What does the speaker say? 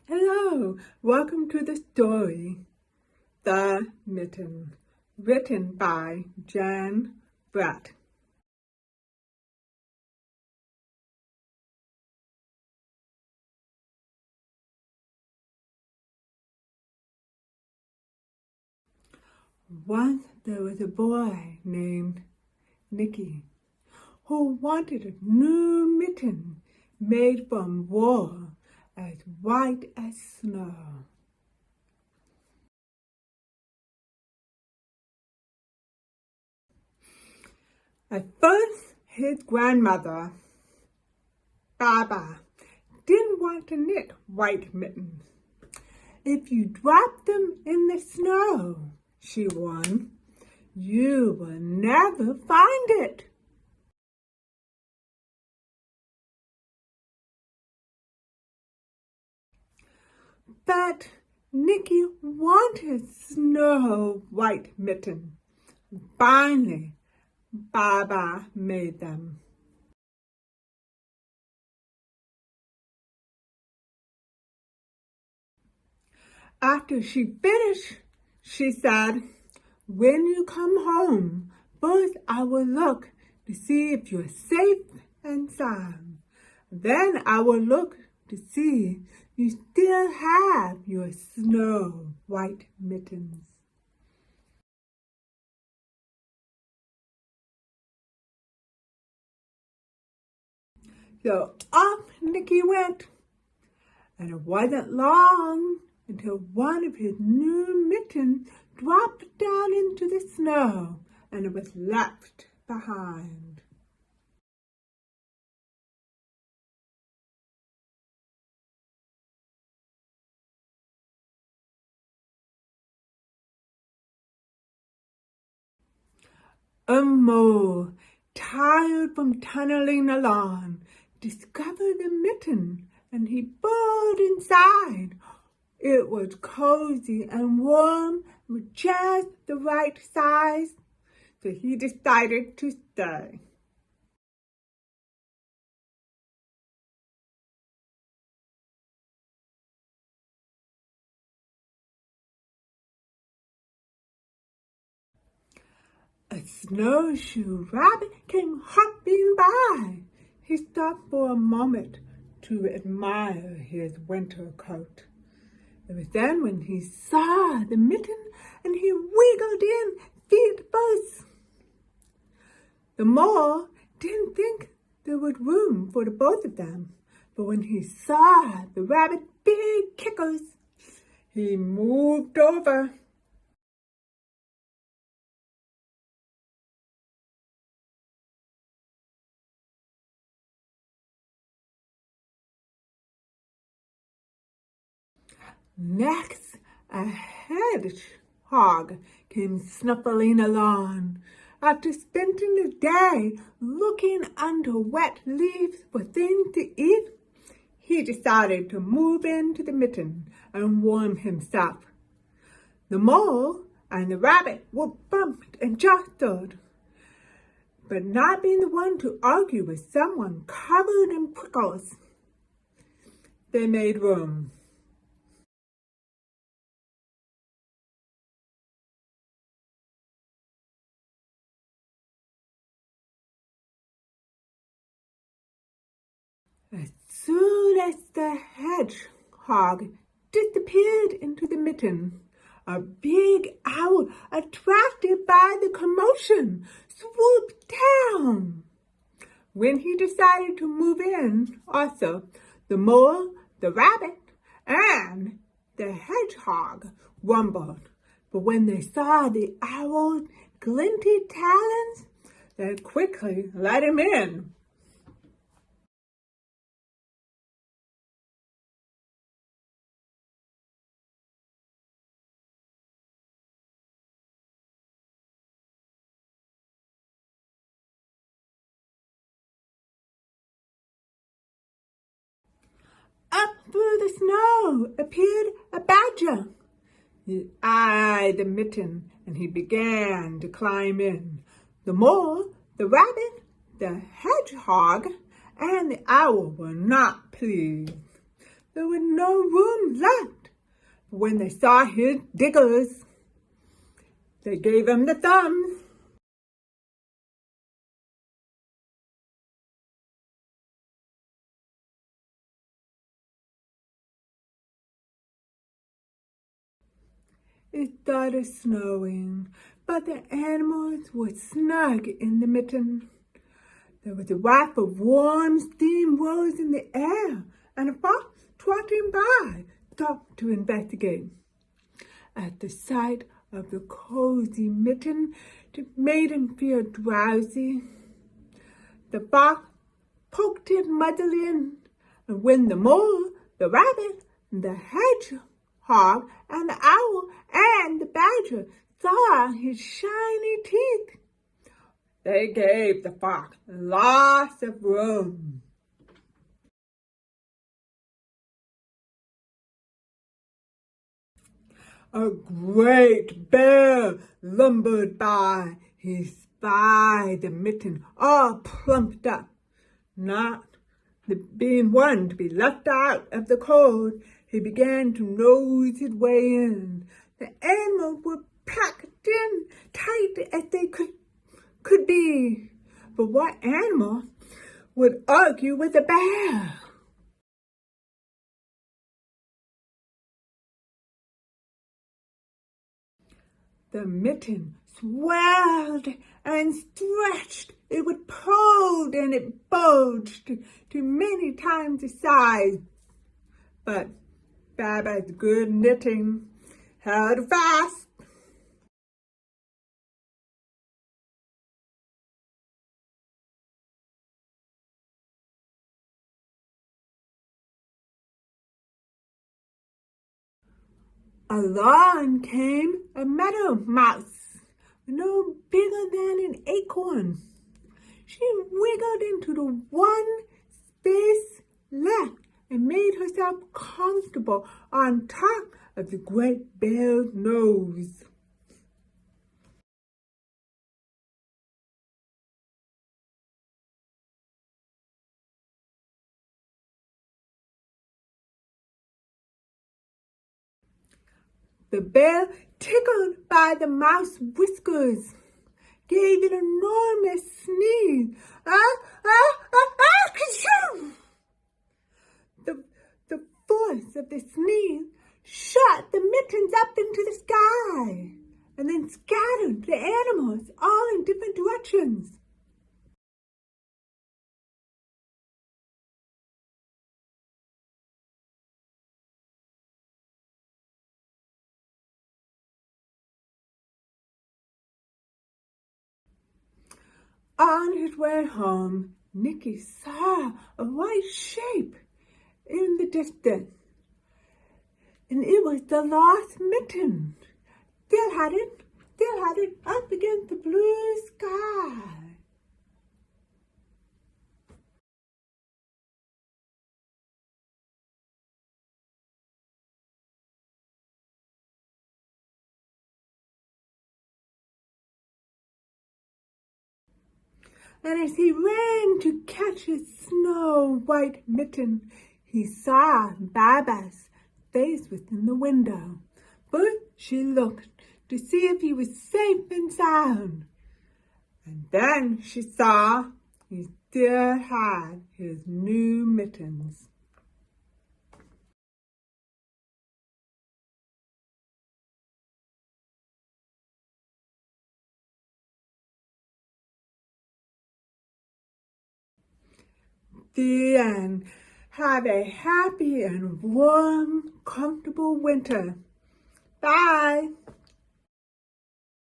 Hello, welcome to the story, The Mitten, written by Jan Brett. Once there was a boy named Nicky who wanted a new mitten made from wool as white as snow. At first, his grandmother, Baba, didn't want to knit white mittens. If you drop them in the snow, she warned, you will never find it. But Nicky wanted snow white mittens. Finally, Baba made them. After she finished, she said, when you come home, first I will look to see if you're safe and sound. Then I will look to see you still have your snow white mittens. So off Nicky went, and it wasn't long until one of his new mittens dropped down into the snow and it was left behind. A mole, tired from tunneling along, discovered the mitten and he burrowed inside. It was cozy and warm with just the right size, so he decided to stay. A snowshoe rabbit came hopping by. He stopped for a moment to admire his winter coat. It was then when he saw the mitten and he wiggled in feet first. The mole didn't think there was room for the both of them, but when he saw the rabbit's big kickers, he moved over. Next, a hedgehog came snuffling along. After spending the day looking under wet leaves for things to eat, he decided to move into the mitten and warm himself. The mole and the rabbit were bumped and jostled, but not being the one to argue with someone covered in prickles, they made room. As soon as the hedgehog disappeared into the mitten, a big owl, attracted by the commotion, swooped down. When he decided to move in, also, the mole, the rabbit, and the hedgehog rumbled. But when they saw the owl's glinty talons, they quickly let him in. Up through the snow appeared a badger. He eyed the mitten and he began to climb in. The mole, the rabbit, the hedgehog, and the owl were not pleased. there was no room left. When they saw his diggers, they gave him the thumbs. It started snowing, but the animals were snug in the mitten. There was a waft of warm steam rose in the air, and a fox trotting by stopped to investigate. At the sight of the cozy mitten, it made him feel drowsy. The fox poked his muzzle in, and when the mole, the rabbit, the hedgehog, and the owl, and the badger saw his shiny teeth, they gave the fox lots of room. A great bear lumbered by. He spied the mitten all plumped up. Not being one to be left out of the cold, he began to nose his way in. The animals were packed in tight as they could be. But what animal would argue with a bear? The mitten swelled and stretched. It was pulled and it bulged to many times the size. But Baba's good knitting held fast. Along came a meadow mouse, no bigger than an acorn. She wiggled into the one space left and made herself comfortable on top of the great bear's nose. The bear, tickled by the mouse's whiskers, gave an enormous sneeze. Ka-shoo! The force of the sneeze shot the mittens up into the sky and then scattered the animals all in different directions. On his way home, Nicky saw a white shape in the distance, and it was the lost mitten. Still had it up against the blue sky. And as he ran to catch his snow-white mitten, he saw Baba's face within the window. First she looked to see if he was safe and sound, and then she saw he still had his new mittens. The end. Have a happy and warm, comfortable winter. Bye.